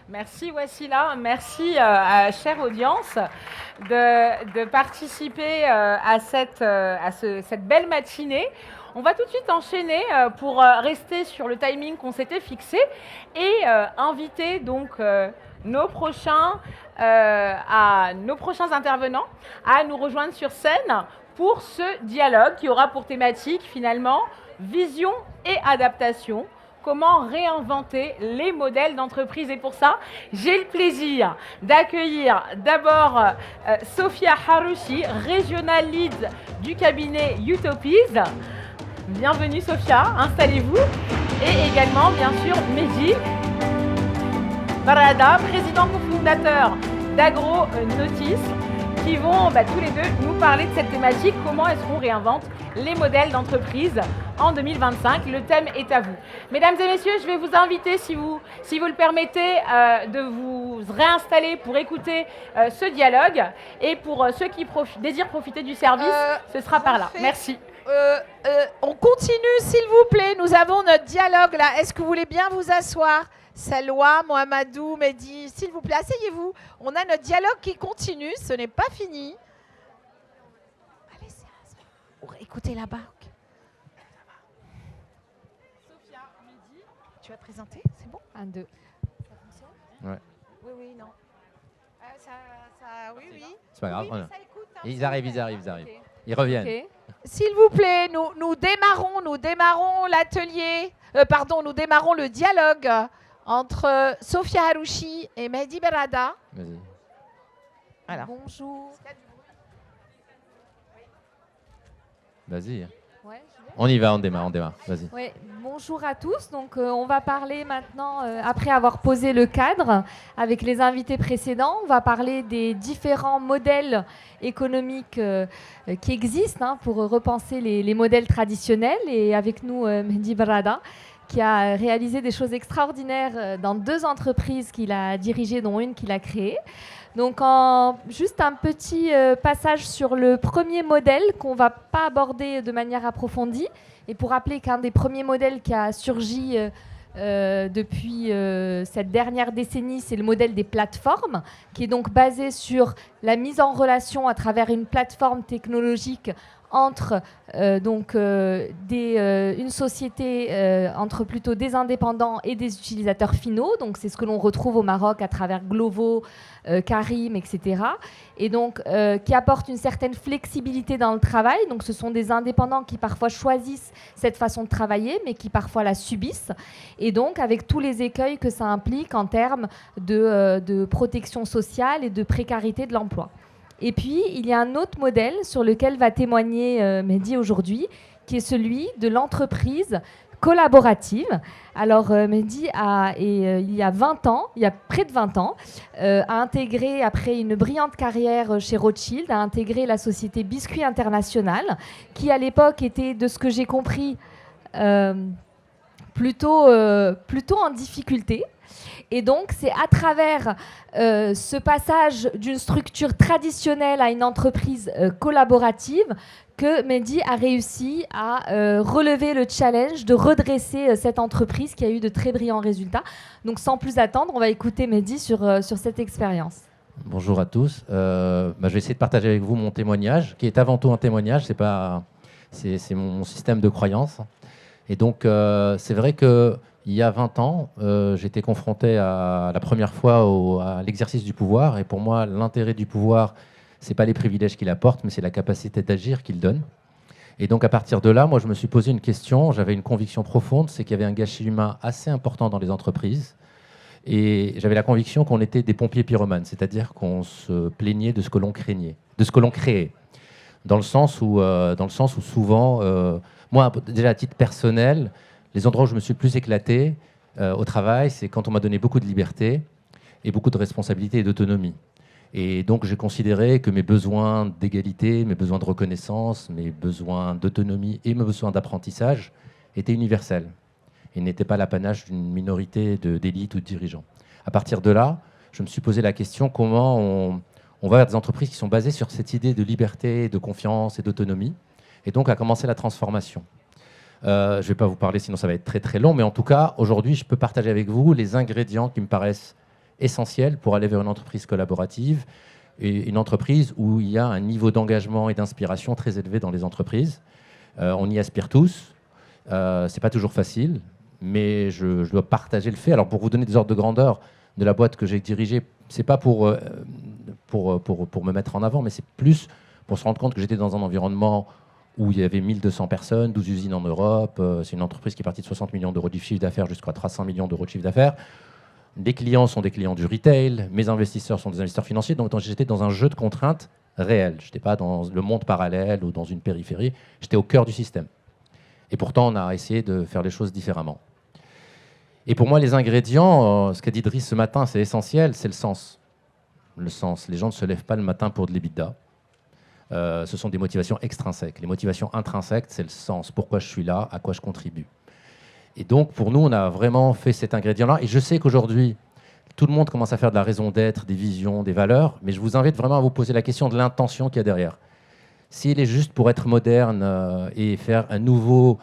Merci Wassila, merci chère audience de participer cette belle matinée. On va tout de suite enchaîner pour rester sur le timing qu'on s'était fixé et inviter donc nos prochains intervenants à nous rejoindre sur scène pour ce dialogue qui aura pour thématique finalement vision et adaptation. Comment réinventer les modèles d'entreprise. Et pour ça, j'ai le plaisir d'accueillir d'abord Sophia Harouchi, Regional Lead du cabinet Utopies. Bienvenue Sophia, installez-vous. Et également, bien sûr, Mehdi Barada, président cofondateur d'AgroNotice, qui vont tous les deux nous parler de cette thématique, comment est-ce qu'on réinvente les modèles d'entreprise en 2025. Le thème est à vous. Mesdames et messieurs, je vais vous inviter, si vous le permettez, de vous réinstaller pour écouter ce dialogue. Et pour ceux qui désirent profiter du service, ce sera par là. Merci. On continue, s'il vous plaît. Nous avons notre dialogue là. Est-ce que vous voulez bien vous asseoir ? Salwa, Mohamedou, Mehdi, s'il vous plaît, asseyez-vous. On a notre dialogue qui continue, ce n'est pas fini. Allez, écoutez là-bas. Okay. Sophia, Mehdi, tu vas te présenter, c'est bon ? 1, 2. Ça fonctionne ? Ouais. Oui, non. Oui. C'est pas grave. Oui, ça écoute, hein, ils arrivent. Okay. Ils reviennent. Okay. S'il vous plaît, nous démarrons l'atelier, nous démarrons le dialogue entre Sophia Harouchi et Mehdi Barada. Vas-y. Voilà. Bonjour. Vas-y. Ouais, on y va, on démarre. Vas-y. ouais, bonjour à tous. Donc, on va parler maintenant, après avoir posé le cadre avec les invités précédents, on va parler des différents modèles économiques qui existent pour repenser les modèles traditionnels. Et avec nous, Mehdi Barada, qui a réalisé des choses extraordinaires dans 2 entreprises qu'il a dirigées, dont une qu'il a créée. Donc, juste un petit passage sur le premier modèle qu'on ne va pas aborder de manière approfondie. Et pour rappeler qu'un des premiers modèles qui a surgi depuis cette dernière décennie, c'est le modèle des plateformes, qui est donc basé sur la mise en relation à travers une plateforme technologique entre une société, entre plutôt des indépendants et des utilisateurs finaux. Donc, c'est ce que l'on retrouve au Maroc à travers Glovo, Carim, etc. Et donc, qui apporte une certaine flexibilité dans le travail. Donc, ce sont des indépendants qui parfois choisissent cette façon de travailler, mais qui parfois la subissent. Et donc, avec tous les écueils que ça implique en termes de protection sociale et de précarité de l'emploi. Et puis, il y a un autre modèle sur lequel va témoigner Mehdi aujourd'hui, qui est celui de l'entreprise collaborative. Alors, Mehdi il y a près de 20 ans, a intégré, après une brillante carrière chez Rothschild, a intégré la société Biscuit International, qui à l'époque était, de ce que j'ai compris, plutôt en difficulté. Et donc, c'est à travers ce passage d'une structure traditionnelle à une entreprise collaborative que Mehdi a réussi à relever le challenge de redresser cette entreprise qui a eu de très brillants résultats. Donc, sans plus attendre, on va écouter Mehdi sur cette expérience. Bonjour à tous. Je vais essayer de partager avec vous mon témoignage, qui est avant tout un témoignage. C'est mon système de croyance. Et donc, c'est vrai que il y a 20 ans, j'étais confronté à la première fois à l'exercice du pouvoir. Et pour moi, l'intérêt du pouvoir, ce n'est pas les privilèges qu'il apporte, mais c'est la capacité d'agir qu'il donne. Et donc, à partir de là, moi, je me suis posé une question. J'avais une conviction profonde, c'est qu'il y avait un gâchis humain assez important dans les entreprises. Et j'avais la conviction qu'on était des pompiers pyromanes, c'est-à-dire qu'on se plaignait de ce que l'on craignait, de ce que l'on créait. Dans le sens où souvent, moi, déjà à titre personnel, les endroits où je me suis le plus éclaté au travail, c'est quand on m'a donné beaucoup de liberté et beaucoup de responsabilité et d'autonomie. Et donc, j'ai considéré que mes besoins d'égalité, mes besoins de reconnaissance, mes besoins d'autonomie et mes besoins d'apprentissage étaient universels et n'étaient pas l'apanage d'une minorité d'élite ou de dirigeants. À partir de là, je me suis posé la question comment on va vers des entreprises qui sont basées sur cette idée de liberté, de confiance et d'autonomie. Et donc, a commencé la transformation. Je ne vais pas vous parler, sinon ça va être très très long, mais en tout cas, aujourd'hui, je peux partager avec vous les ingrédients qui me paraissent essentiels pour aller vers une entreprise collaborative et une entreprise où il y a un niveau d'engagement et d'inspiration très élevé dans les entreprises. On y aspire tous. C'est pas toujours facile, mais je dois partager le fait. Alors, pour vous donner des ordres de grandeur de la boîte que j'ai dirigée, c'est pas pour me mettre en avant, mais c'est plus pour se rendre compte que j'étais dans un environnement où il y avait 1200 personnes, 12 usines en Europe. C'est une entreprise qui est partie de 60 millions d'euros de chiffre d'affaires jusqu'à 300 millions d'euros de chiffre d'affaires. Les clients sont des clients du retail, mes investisseurs sont des investisseurs financiers, donc j'étais dans un jeu de contraintes réel. Je n'étais pas dans le monde parallèle ou dans une périphérie, j'étais au cœur du système. Et pourtant, on a essayé de faire les choses différemment. Et pour moi, les ingrédients, ce qu'a dit Driss ce matin, c'est essentiel, c'est le sens. Le sens. Les gens ne se lèvent pas le matin pour de l'EBITDA. Ce sont des motivations extrinsèques. Les motivations intrinsèques, c'est le sens. Pourquoi je suis là, à quoi je contribue. Et donc, pour nous, on a vraiment fait cet ingrédient-là. Et je sais qu'aujourd'hui, tout le monde commence à faire de la raison d'être, des visions, des valeurs. Mais je vous invite vraiment à vous poser la question de l'intention qu'il y a derrière. S'il est juste pour être moderne et faire un nouveau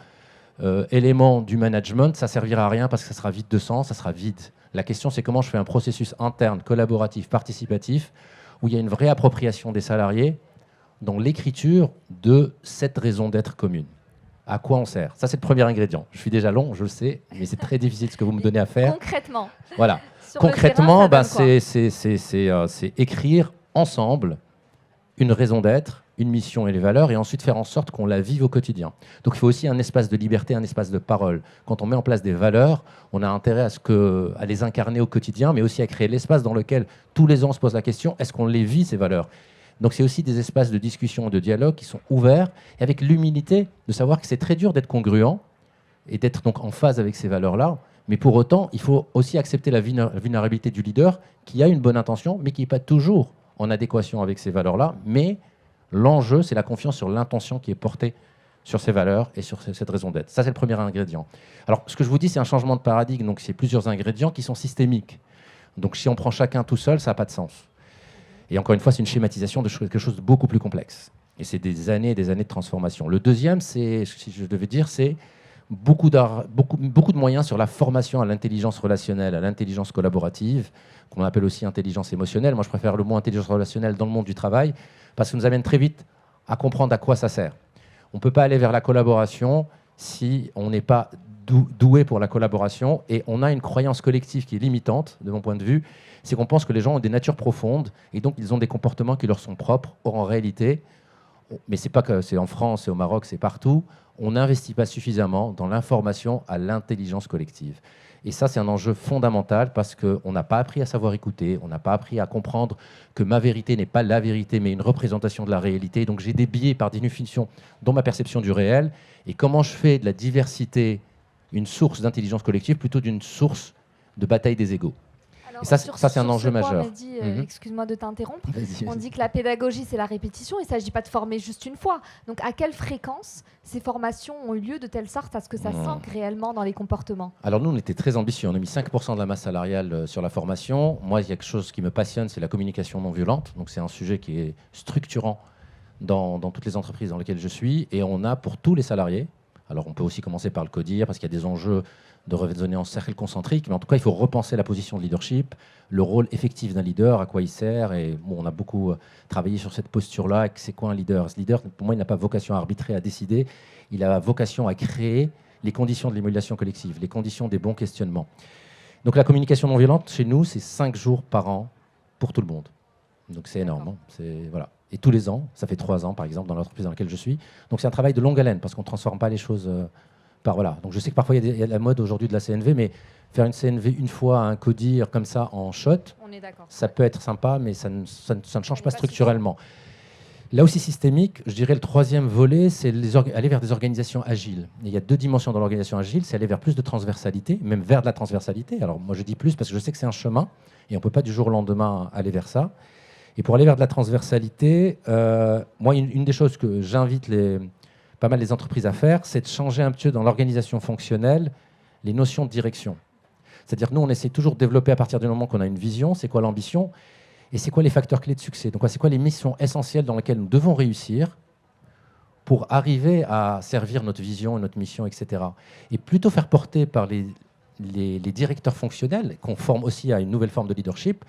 élément du management, ça ne servira à rien parce que ça sera vide de sens, ça sera vide. La question, c'est comment je fais un processus interne, collaboratif, participatif, où il y a une vraie appropriation des salariés dans l'écriture de cette raison d'être commune. À quoi on sert? Ça, c'est le premier ingrédient. Je suis déjà long, je le sais, mais c'est très difficile ce que vous me donnez à faire. Concrètement. Voilà. Sur le Concrètement, terrain, ça donne quoi c'est écrire ensemble une raison d'être, une mission et les valeurs, et ensuite faire en sorte qu'on la vive au quotidien. Donc il faut aussi un espace de liberté, un espace de parole. Quand on met en place des valeurs, on a intérêt à les incarner au quotidien, mais aussi à créer l'espace dans lequel tous les ans on se pose la question, est-ce qu'on les vit, ces valeurs? Donc c'est aussi des espaces de discussion et de dialogue qui sont ouverts, et avec l'humilité de savoir que c'est très dur d'être congruent et d'être donc en phase avec ces valeurs-là. Mais pour autant, il faut aussi accepter la vulnérabilité du leader qui a une bonne intention, mais qui n'est pas toujours en adéquation avec ces valeurs-là. Mais l'enjeu, c'est la confiance sur l'intention qui est portée sur ces valeurs et sur cette raison d'être. Ça, c'est le premier ingrédient. Alors, ce que je vous dis, c'est un changement de paradigme. Donc, c'est plusieurs ingrédients qui sont systémiques. Donc, si on prend chacun tout seul, ça n'a pas de sens. Et encore une fois, c'est une schématisation de quelque chose de beaucoup plus complexe. Et c'est des années et des années de transformation. Le deuxième, c'est, si je devais dire, c'est beaucoup de moyens sur la formation à l'intelligence relationnelle, à l'intelligence collaborative, qu'on appelle aussi intelligence émotionnelle. Moi, je préfère le mot intelligence relationnelle dans le monde du travail, parce que ça nous amène très vite à comprendre à quoi ça sert. On ne peut pas aller vers la collaboration si on n'est pas doué pour la collaboration, et on a une croyance collective qui est limitante, de mon point de vue, c'est qu'on pense que les gens ont des natures profondes, et donc ils ont des comportements qui leur sont propres. Or, en réalité, mais c'est pas que c'est en France, c'est au Maroc, c'est partout, on n'investit pas suffisamment dans l'information à l'intelligence collective. Et ça, c'est un enjeu fondamental parce qu'on n'a pas appris à savoir écouter, on n'a pas appris à comprendre que ma vérité n'est pas la vérité, mais une représentation de la réalité. Donc j'ai des biais par définition dans ma perception du réel. Et comment je fais de la diversité une source d'intelligence collective plutôt d'une source de bataille des égos? Et ça, c'est un enjeu majeur. Excuse-moi de t'interrompre. On dit que la pédagogie, c'est la répétition. Il ne s'agit pas de former juste une fois. Donc, à quelle fréquence ces formations ont eu lieu de telle sorte à ce que ça s'ancre réellement dans les comportements? Alors, nous, on était très ambitieux. On a mis 5% de la masse salariale sur la formation. Moi, il y a quelque chose qui me passionne, c'est la communication non violente. Donc, c'est un sujet qui est structurant dans toutes les entreprises dans lesquelles je suis. Et on a pour tous les salariés. Alors, on peut aussi commencer par le codir parce qu'il y a des enjeux de raisonner en cercle concentrique, mais en tout cas, il faut repenser la position de leadership, le rôle effectif d'un leader, à quoi il sert. Et bon, on a beaucoup travaillé sur cette posture-là. C'est quoi un leader? Ce leader, pour moi, il n'a pas vocation à arbitrer, à décider. Il a vocation à créer les conditions de l'émulation collective, les conditions des bons questionnements. Donc, la communication non violente, chez nous, c'est 5 jours par an pour tout le monde. Donc, c'est énorme. Hein. C'est, voilà. Et tous les ans, ça fait 3 ans, par exemple, dans l'entreprise dans laquelle je suis. Donc, c'est un travail de longue haleine parce qu'on ne transforme pas les choses... Voilà. Donc je sais que parfois il y a la mode aujourd'hui de la CNV, mais faire une CNV une fois, un codir comme ça en shot, ça peut être sympa, mais ça ne change pas structurellement. Là aussi systémique, je dirais le troisième volet, c'est aller vers des organisations agiles. Et il y a 2 dimensions dans l'organisation agile, c'est aller vers plus de transversalité, même vers de la transversalité. Alors moi je dis plus parce que je sais que c'est un chemin et on ne peut pas du jour au lendemain aller vers ça. Et pour aller vers de la transversalité, moi une des choses que j'invite pas mal les entreprises à faire, c'est de changer un petit peu dans l'organisation fonctionnelle les notions de direction. C'est-à-dire que nous, on essaie toujours de développer à partir du moment qu'on a une vision, c'est quoi l'ambition et c'est quoi les facteurs clés de succès. Donc, c'est quoi les missions essentielles dans lesquelles nous devons réussir pour arriver à servir notre vision et notre mission, etc. Et plutôt faire porter par les les directeurs fonctionnels, qu'on forme aussi à une nouvelle forme de leadership,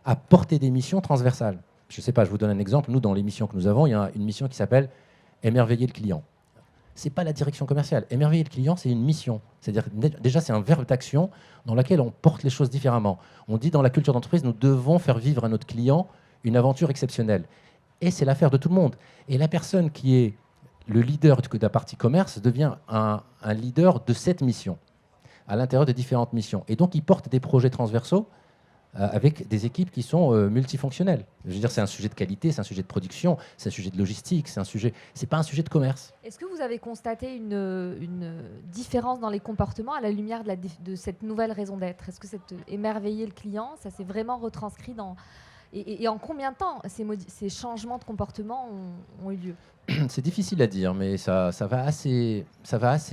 à porter des missions transversales. Je ne sais pas, je vous donne un exemple. Nous, dans les missions que nous avons, il y a une mission qui s'appelle « Émerveiller le client ». Ce n'est pas la direction commerciale. Émerveiller le client, c'est une mission. C'est-à-dire, déjà, c'est un verbe d'action dans lequel on porte les choses différemment. On dit dans la culture d'entreprise, nous devons faire vivre à notre client une aventure exceptionnelle. Et c'est l'affaire de tout le monde. Et la personne qui est le leader de la partie commerce devient un leader de cette mission, à l'intérieur de différentes missions. Et donc, il porte des projets transversaux avec des équipes qui sont multifonctionnelles. Je veux dire, c'est un sujet de qualité, c'est un sujet de production, c'est un sujet de logistique, c'est pas un sujet de commerce. Est-ce que vous avez constaté une différence dans les comportements à la lumière de cette nouvelle raison d'être? Est-ce que émerveiller le client, ça s'est vraiment retranscrit dans... Et en combien de temps ces changements de comportement ont eu lieu? C'est difficile à dire, mais ça va assez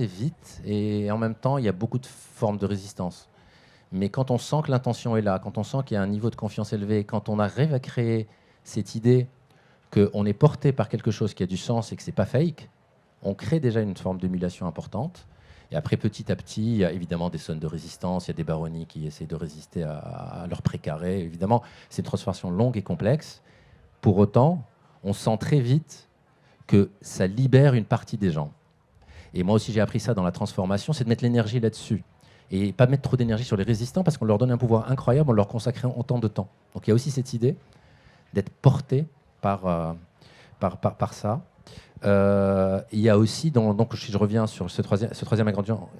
vite. Et en même temps, il y a beaucoup de formes de résistance. Mais quand on sent que l'intention est là, quand on sent qu'il y a un niveau de confiance élevé, quand on arrive à créer cette idée qu'on est porté par quelque chose qui a du sens et que ce n'est pas fake, on crée déjà une forme d'émulation importante. Et après, petit à petit, il y a évidemment des zones de résistance, il y a des baronnies qui essaient de résister à leur précaré. Évidemment, c'est une transformation longue et complexe. Pour autant, on sent très vite que ça libère une partie des gens. Et moi aussi, j'ai appris ça dans la transformation, c'est de mettre l'énergie là-dessus. Et pas mettre trop d'énergie sur les résistants, parce qu'on leur donne un pouvoir incroyable en leur consacrant autant de temps. Donc il y a aussi cette idée d'être porté par ça. Il y a aussi, donc si je reviens sur ce troisième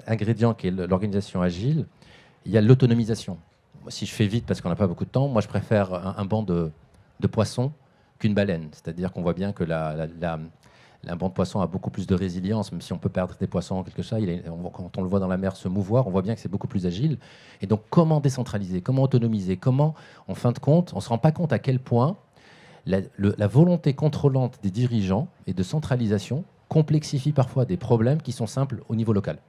ingrédient qui est l'organisation agile, il y a l'autonomisation. Si je fais vite parce qu'on n'a pas beaucoup de temps, moi je préfère un banc de poissons qu'une baleine. C'est-à-dire qu'on voit bien que un banc de poissons a beaucoup plus de résilience, même si on peut perdre des poissons, quelque chose. Quand on le voit dans la mer se mouvoir, on voit bien que c'est beaucoup plus agile. Et donc comment décentraliser, comment autonomiser, comment, en fin de compte, on ne se rend pas compte à quel point la volonté contrôlante des dirigeants et de centralisation complexifie parfois des problèmes qui sont simples au niveau local.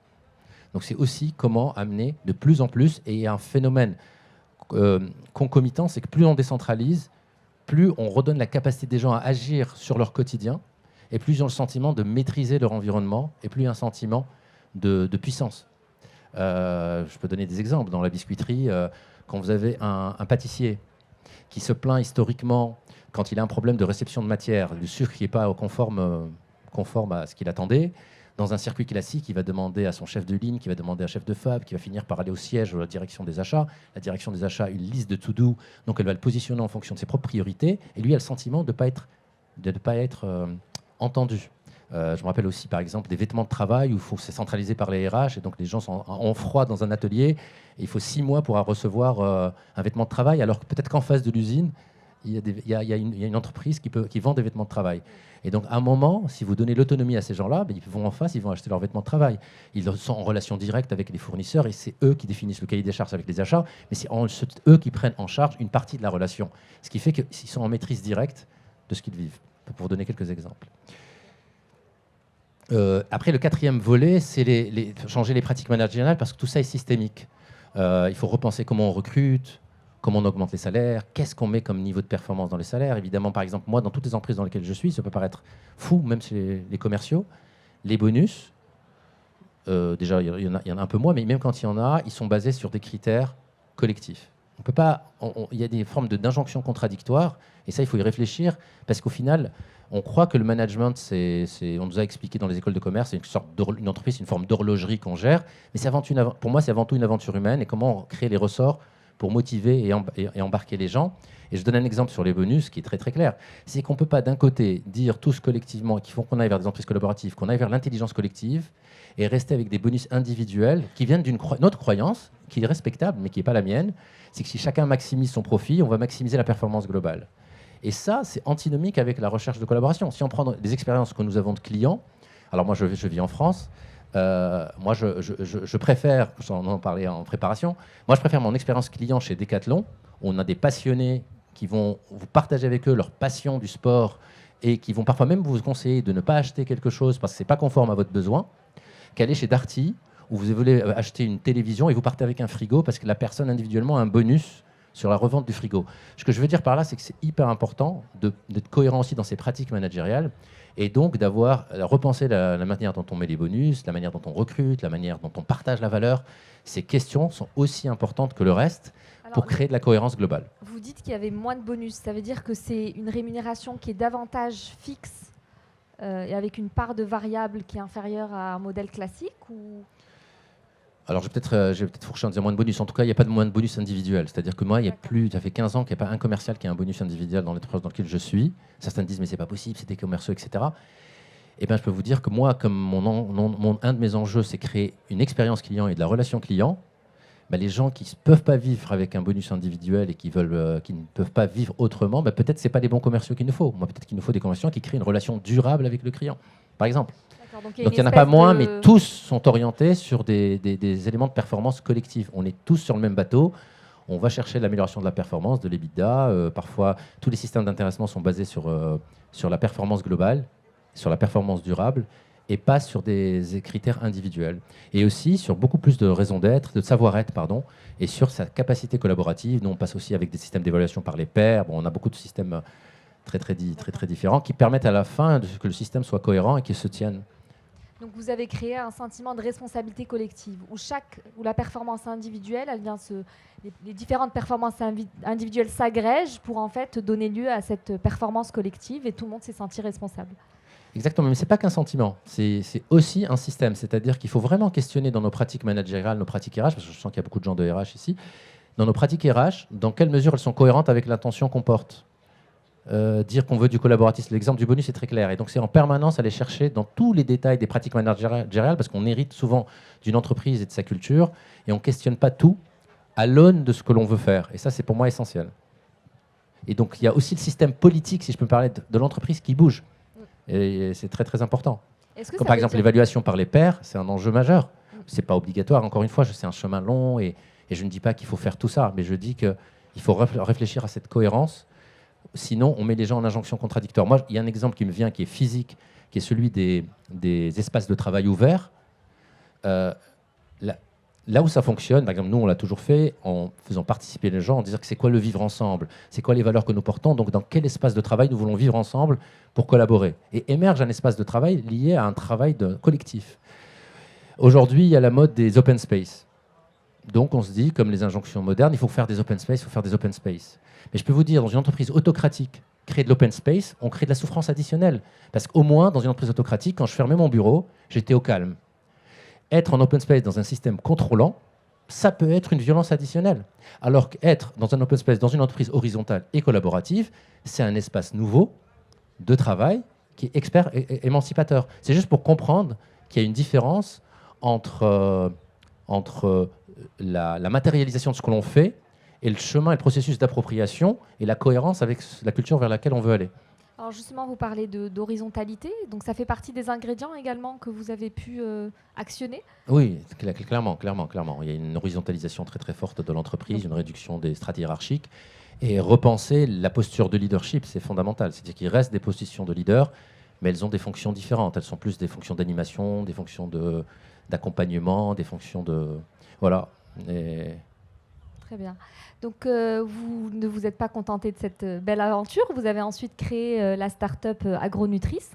Donc c'est aussi comment amener de plus en plus, et il y a un phénomène concomitant, c'est que plus on décentralise, plus on redonne la capacité des gens à agir sur leur quotidien, et plus ils ont le sentiment de maîtriser leur environnement, et plus il y a un sentiment de puissance. Je peux donner des exemples. Dans la biscuiterie, quand vous avez un pâtissier qui se plaint historiquement quand il a un problème de réception de matière, du sucre qui n'est pas conforme à ce qu'il attendait, dans un circuit classique, il va demander à son chef de ligne, qui va demander à un chef de fab, qui va finir par aller au siège ou à la direction des achats. La direction des achats a une liste de to-do, donc elle va le positionner en fonction de ses propres priorités, et lui a le sentiment de ne pas être entendu. Je me rappelle aussi, par exemple, des vêtements de travail où c'est centralisé par les RH, et donc les gens sont en froid dans un atelier, et il faut 6 mois pour recevoir un vêtement de travail, alors que peut-être qu'en face de l'usine, il y a une entreprise qui vend des vêtements de travail. Et donc, à un moment, si vous donnez l'autonomie à ces gens-là, ils vont en face, ils vont acheter leurs vêtements de travail. Ils sont en relation directe avec les fournisseurs, et c'est eux qui définissent le cahier des charges avec les achats, mais c'est eux qui prennent en charge une partie de la relation. Ce qui fait qu'ils sont en maîtrise directe de ce qu'ils vivent. Pour vous donner quelques exemples. Après, le quatrième volet, c'est changer les pratiques managériales, parce que tout ça est systémique. Il faut repenser comment on recrute, comment on augmente les salaires, qu'est-ce qu'on met comme niveau de performance dans les salaires. Évidemment, par exemple, moi, dans toutes les entreprises dans lesquelles je suis, ça peut paraître fou, même chez les commerciaux, les bonus, déjà, il y en a un peu moins, mais même quand il y en a, ils sont basés sur des critères collectifs. On peut pas, il y a des formes d'injonctions contradictoires, et ça, il faut y réfléchir, parce qu'au final, on croit que le management, on nous a expliqué dans les écoles de commerce, c'est une entreprise, une forme d'horlogerie qu'on gère, mais pour moi, c'est avant tout une aventure humaine, et comment créer les ressorts pour motiver et embarquer les gens. Et je donne un exemple sur les bonus qui est très très clair. C'est qu'on ne peut pas d'un côté dire tous collectivement qu'il faut qu'on aille vers des entreprises collaboratives, qu'on aille vers l'intelligence collective, et rester avec des bonus individuels qui viennent d'une autre croyance, qui est respectable, mais qui n'est pas la mienne. C'est que si chacun maximise son profit, on va maximiser la performance globale. Et ça, c'est antinomique avec la recherche de collaboration. Si on prend des expériences que nous avons de clients, alors moi je vis en France, moi je préfère, on en parlait en préparation, moi je préfère mon expérience client chez Decathlon, où on a des passionnés qui vont vous partager avec eux leur passion du sport et qui vont parfois même vous conseiller de ne pas acheter quelque chose parce que ce n'est pas conforme à votre besoin, qu'aller chez Darty, où vous voulez acheter une télévision et vous partez avec un frigo parce que la personne individuellement a un bonus sur la revente du frigo. Ce que je veux dire par là, c'est que c'est hyper important d'être cohérent aussi dans ses pratiques managériales et donc d'avoir repensé la manière dont on met les bonus, la manière dont on recrute, la manière dont on partage la valeur. Ces questions sont aussi importantes que le reste pour créer de la cohérence globale. Vous dites qu'il y avait moins de bonus. Ça veut dire que c'est une rémunération qui est davantage fixe et avec une part de variable qui est inférieure à un modèle classique ou... Alors, je vais peut-être fourcher en disant moins de bonus. En tout cas, il n'y a pas de moins de bonus individuel. C'est-à-dire que moi, ça fait 15 ans qu'il n'y a pas un commercial qui a un bonus individuel dans l'entreprise dans laquelle je suis. Certains disent, mais c'est pas possible, c'est des commerciaux, etc. Eh bien, je peux vous dire que moi, comme un de mes enjeux, c'est créer une expérience client et de la relation client, ben, les gens qui ne peuvent pas vivre avec un bonus individuel et qui ne peuvent pas vivre autrement, ben, peut-être ce n'est pas les bons commerciaux qu'il nous faut. Moi, peut-être qu'il nous faut des commerciaux qui créent une relation durable avec le client, par exemple. Donc il n'y en a pas moins, mais tous sont orientés sur des éléments de performance collective. On est tous sur le même bateau. On va chercher l'amélioration de la performance, de l'EBITDA. Parfois, tous les systèmes d'intéressement sont basés sur la performance globale, sur la performance durable, et pas sur des critères individuels. Et aussi sur beaucoup plus de raisons d'être, de savoir-être, pardon, et sur sa capacité collaborative. Nous, on passe aussi avec des systèmes d'évaluation par les pairs. Bon, on a beaucoup de systèmes très différents qui permettent à la fin que le système soit cohérent et qu'il se tienne. Donc vous avez créé un sentiment de responsabilité collective où la performance individuelle, les différentes performances individuelles s'agrègent pour en fait donner lieu à cette performance collective et tout le monde s'est senti responsable. Exactement, mais ce n'est pas qu'un sentiment, c'est aussi un système. C'est-à-dire qu'il faut vraiment questionner dans nos pratiques managériales, nos pratiques RH, parce que je sens qu'il y a beaucoup de gens de RH ici, dans nos pratiques RH, dans quelle mesure elles sont cohérentes avec l'intention qu'on porte. Dire qu'on veut du collaboratisme, l'exemple du bonus est très clair. Et donc c'est en permanence aller chercher dans tous les détails des pratiques managériales, parce qu'on hérite souvent d'une entreprise et de sa culture, et on ne questionne pas tout à l'aune de ce que l'on veut faire. Et ça, c'est pour moi essentiel. Et donc il y a aussi le système politique, si je peux parler de l'entreprise, qui bouge. Et c'est très important. Comme par exemple l'évaluation par les pairs, c'est un enjeu majeur. C'est pas obligatoire, encore une fois, c'est un chemin long, et je ne dis pas qu'il faut faire tout ça, mais je dis qu'il faut réfléchir à cette cohérence. Sinon, on met les gens en injonction contradictoire. Moi, il y a un exemple qui me vient, qui est physique, qui est celui des espaces de travail ouverts. Là où ça fonctionne, par exemple, nous, on l'a toujours fait en faisant participer les gens, en disant que c'est quoi le vivre ensemble, c'est quoi les valeurs que nous portons, donc dans quel espace de travail nous voulons vivre ensemble pour collaborer. Et émerge un espace de travail lié à un travail collectif. Aujourd'hui, il y a la mode des open space. Donc, on se dit, comme les injonctions modernes, il faut faire des open space, Mais je peux vous dire, dans une entreprise autocratique, créer de l'open space, on crée de la souffrance additionnelle. Parce qu'au moins, dans une entreprise autocratique, quand je fermais mon bureau, j'étais au calme. Être en open space dans un système contrôlant, ça peut être une violence additionnelle. Alors qu'être dans un open space, dans une entreprise horizontale et collaborative, c'est un espace nouveau de travail qui est expert et émancipateur. C'est juste pour comprendre qu'il y a une différence entre la matérialisation de ce que l'on fait et le chemin et le processus d'appropriation et la cohérence avec la culture vers laquelle on veut aller. Alors justement, vous parlez d'horizontalité, donc ça fait partie des ingrédients également que vous avez pu actionner ? Oui, clairement. Il y a une horizontalisation très forte de l'entreprise, une réduction des strates hiérarchiques et repenser la posture de leadership, c'est fondamental. C'est-à-dire qu'il reste des positions de leader, mais elles ont des fonctions différentes. Elles sont plus des fonctions d'animation, des fonctions d'accompagnement, des fonctions de... Voilà. Très bien. Donc, vous ne vous êtes pas contenté de cette belle aventure. Vous avez ensuite créé la start-up Agronutrice,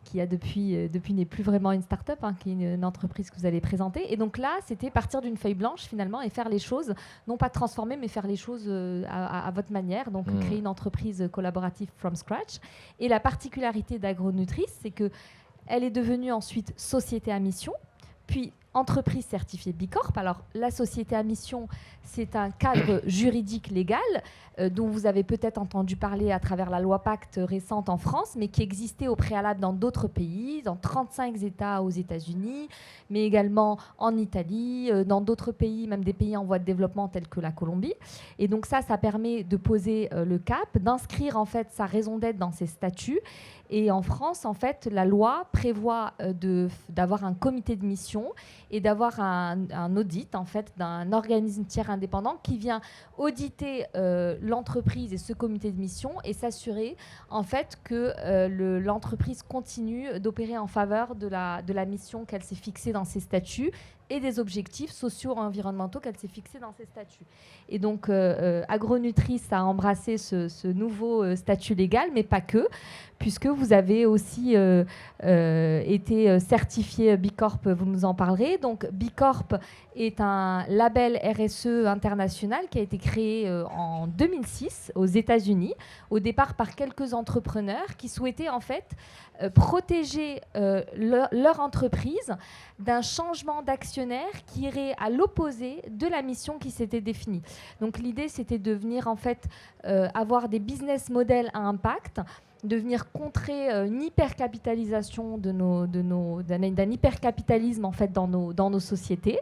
qui depuis n'est plus vraiment une start-up, qui est une entreprise que vous allez présenter. Et donc là, c'était partir d'une feuille blanche finalement et faire les choses, non pas transformer, mais faire les choses à votre manière. Donc, créer une entreprise collaborative from scratch. Et la particularité d'Agronutrice, c'est qu'elle est devenue ensuite société à mission, puis entreprise certifiée Bicorp. Alors, la société à mission, c'est un cadre juridique légal dont vous avez peut-être entendu parler à travers la loi Pacte récente en France, mais qui existait au préalable dans d'autres pays, dans 35 États aux États-Unis, mais également en Italie, dans d'autres pays, même des pays en voie de développement tels que la Colombie. Et donc ça permet de poser le cap, d'inscrire en fait sa raison d'être dans ses statuts. Et en France, en fait, la loi prévoit d'avoir un comité de mission et d'avoir un audit en fait d'un organisme tiers indépendant qui vient auditer l'entreprise et ce comité de mission et s'assurer en fait que l'entreprise continue d'opérer en faveur de la mission qu'elle s'est fixée dans ses statuts, et des objectifs sociaux et environnementaux qu'elle s'est fixés dans ses statuts. Et donc, Agronutris a embrassé ce nouveau statut légal, mais pas que, puisque vous avez aussi été certifié Bicorp, vous nous en parlerez. Donc, Bicorp est un label RSE international qui a été créé en 2006 aux États-Unis, au départ par quelques entrepreneurs qui souhaitaient en fait protéger leur entreprise d'un changement d'actionnaire qui irait à l'opposé de la mission qui s'était définie. Donc l'idée, c'était de venir en fait avoir des business models à impact, de venir contrer une hypercapitalisation d'un hypercapitalisme en fait dans nos sociétés.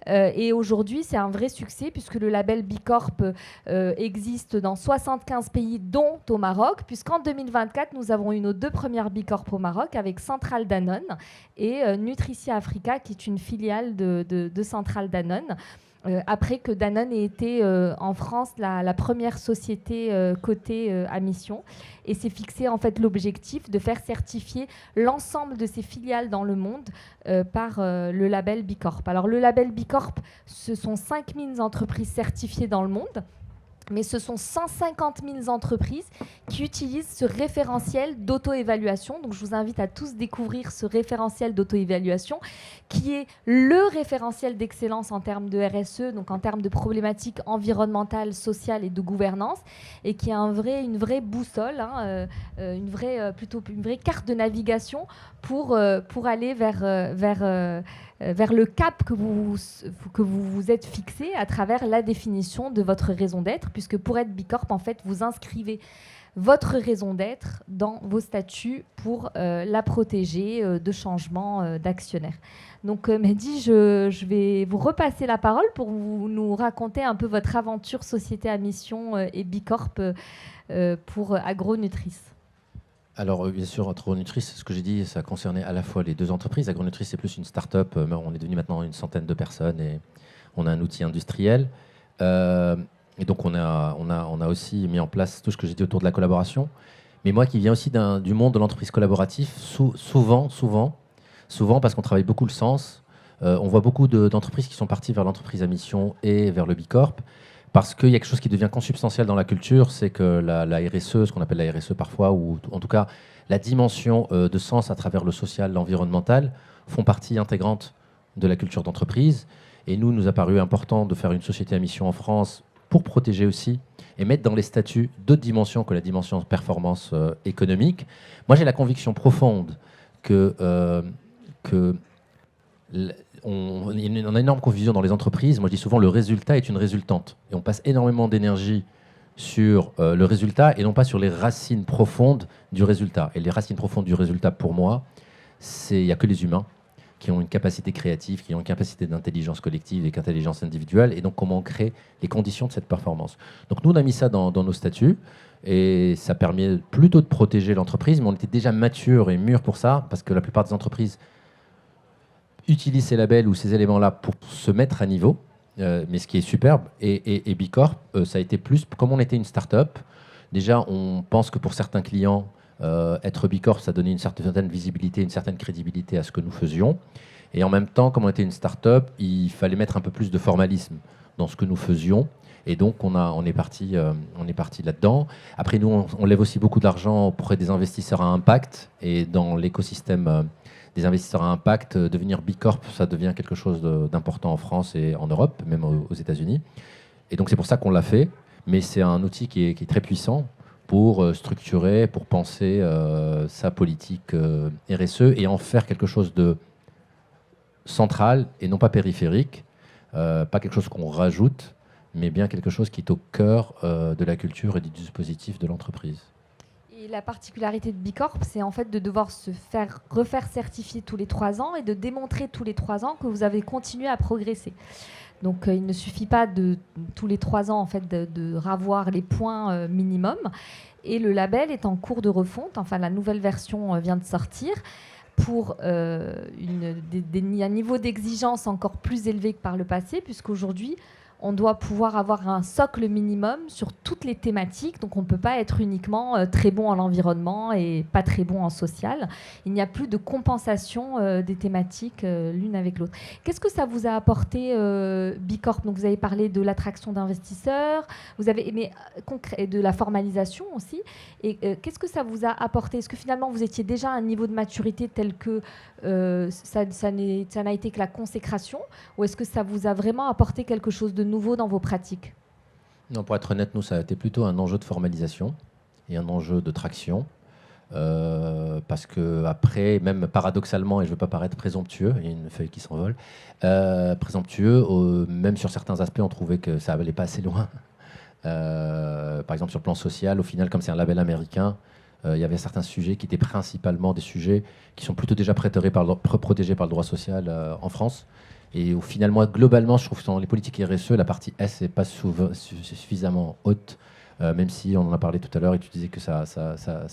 Et aujourd'hui, c'est un vrai succès puisque le label Bicorp existe dans 75 pays, dont au Maroc, puisqu'en 2024, nous avons eu nos 2 premières Bicorp au Maroc avec Centrale Danone et Nutricia Africa, qui est une filiale de Centrale Danone. Après que Danone ait été en France la première société cotée à mission, et s'est fixé en fait l'objectif de faire certifier l'ensemble de ses filiales dans le monde par le label Bicorp. Alors le label Bicorp, ce sont 5000 entreprises certifiées dans le monde, mais ce sont 150 000 entreprises qui utilisent ce référentiel d'auto-évaluation. Donc je vous invite à tous découvrir ce référentiel d'auto-évaluation qui est le référentiel d'excellence en termes de RSE, donc en termes de problématiques environnementales, sociales et de gouvernance, et qui est une vraie boussole, une vraie carte de navigation pour aller vers le cap que vous vous êtes fixé à travers la définition de votre raison d'être, puisque pour être Bicorp, en fait, vous inscrivez votre raison d'être dans vos statuts pour la protéger de changements d'actionnaire. Donc Mehdi, je vais vous repasser la parole pour nous raconter un peu votre aventure société à mission et Bicorp pour Agronutris. Alors, bien sûr, Agronutris, ce que j'ai dit, ça concernait à la fois les 2 entreprises. Agronutris, c'est plus une start-up. On est devenu maintenant une centaine de personnes et on a un outil industriel. Et donc, on a aussi mis en place tout ce que j'ai dit autour de la collaboration. Mais moi, qui viens aussi du monde de l'entreprise collaborative, souvent, parce qu'on travaille beaucoup le sens, on voit beaucoup d'entreprises qui sont parties vers l'entreprise à mission et vers le Bicorp. Parce qu'il y a quelque chose qui devient consubstantiel dans la culture, c'est que la RSE, ce qu'on appelle la RSE parfois, ou en tout cas la dimension de sens à travers le social, l'environnemental, font partie intégrante de la culture d'entreprise. Et nous a paru important de faire une société à mission en France pour protéger aussi et mettre dans les statuts d'autres dimensions que la dimension performance économique. Moi, j'ai la conviction profonde on a une énorme confusion dans les entreprises. Moi, je dis souvent le résultat est une résultante. Et on passe énormément d'énergie sur le résultat et non pas sur les racines profondes du résultat. Et les racines profondes du résultat, pour moi, il n'y a que les humains qui ont une capacité créative, qui ont une capacité d'intelligence collective et d'intelligence individuelle. Et donc, comment on crée les conditions de cette performance. Donc, nous, on a mis ça dans nos statuts. Et ça permet plutôt de protéger l'entreprise. Mais on était déjà mature et mûr pour ça, parce que la plupart des entreprises utilisent ces labels ou ces éléments-là pour se mettre à niveau, mais ce qui est superbe. Et Bicorp, ça a été plus, comme on était une start-up, déjà on pense que pour certains clients, être Bicorp, ça donnait une certaine visibilité, une certaine crédibilité à ce que nous faisions. Et en même temps, comme on était une start-up, il fallait mettre un peu plus de formalisme dans ce que nous faisions. Et donc on est parti là-dedans. Après, nous, on lève aussi beaucoup d'argent auprès des investisseurs à impact. Et dans l'écosystème des investisseurs à impact, devenir Bicorp, ça devient quelque chose d'important en France et en Europe, même aux États-Unis. Et donc c'est pour ça qu'on l'a fait, mais c'est un outil qui est très puissant pour structurer, pour penser sa politique RSE et en faire quelque chose de central et non pas périphérique, pas quelque chose qu'on rajoute, mais bien quelque chose qui est au cœur de la culture et du dispositif de l'entreprise. Et la particularité de Bicorp, c'est en fait de devoir se refaire certifier tous les 3 ans et de démontrer tous les 3 ans que vous avez continué à progresser. Donc il ne suffit pas de tous les 3 ans en fait de ravoir les points minimum. Et le label est en cours de refonte. Enfin, la nouvelle version vient de sortir pour un niveau d'exigence encore plus élevé que par le passé, puisqu'aujourd'hui on doit pouvoir avoir un socle minimum sur toutes les thématiques. Donc on ne peut pas être uniquement très bon en environnement et pas très bon en social. Il n'y a plus de compensation des thématiques l'une avec l'autre. Qu'est-ce que ça vous a apporté Bicorp? Donc vous avez parlé de l'attraction d'investisseurs, vous avez et de la formalisation aussi. Et qu'est-ce que ça vous a apporté? Est-ce que finalement vous étiez déjà à un niveau de maturité tel que ça n'a été que la consécration, ou est-ce que ça vous a vraiment apporté quelque chose de nouveau dans vos pratiques? Non, pour être honnête, nous, ça a été plutôt un enjeu de formalisation et un enjeu de traction. Parce que après, même paradoxalement, et je ne veux pas paraître présomptueux, il y a une feuille qui s'envole, présomptueux, même sur certains aspects, on trouvait que ça n'allait pas assez loin. Par exemple, sur le plan social, au final, comme c'est un label américain, il y avait certains sujets qui étaient principalement des sujets qui sont plutôt déjà protégés par le droit social en France. Et au final, moi, globalement, je trouve que dans les politiques RSE, la partie S n'est pas suffisamment haute, même si on en a parlé tout à l'heure et tu disais que ça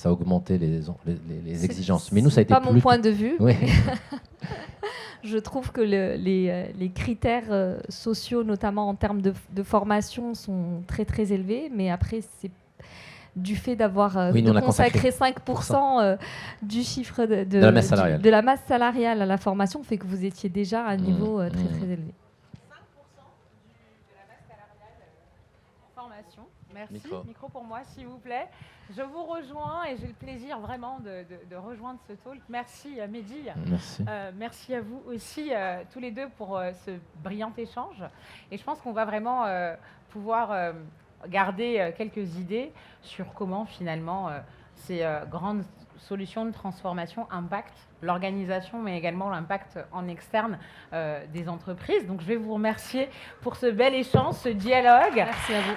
augmentait les exigences. Mais nous, ça a été pas mon point de vue. Oui. Je trouve que les critères sociaux, notamment en termes de formation, sont très très élevés. Mais après, c'est du fait d'avoir consacré 5% du chiffre de la masse salariale à la formation, fait que vous étiez déjà à un niveau très très élevé. 5% de la masse salariale en formation. Merci. Micro pour moi, s'il vous plaît. Je vous rejoins et j'ai le plaisir vraiment de rejoindre ce talk. Merci Mehdi. Merci. Merci à vous aussi, tous les deux, pour ce brillant échange. Et je pense qu'on va vraiment pouvoir garder quelques idées sur comment finalement ces grandes solutions de transformation impactent l'organisation, mais également l'impact en externe des entreprises. Donc je vais vous remercier pour ce bel échange, ce dialogue. Merci à vous.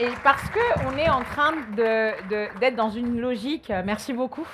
Et parce qu'on est en train d'être dans une logique, merci beaucoup,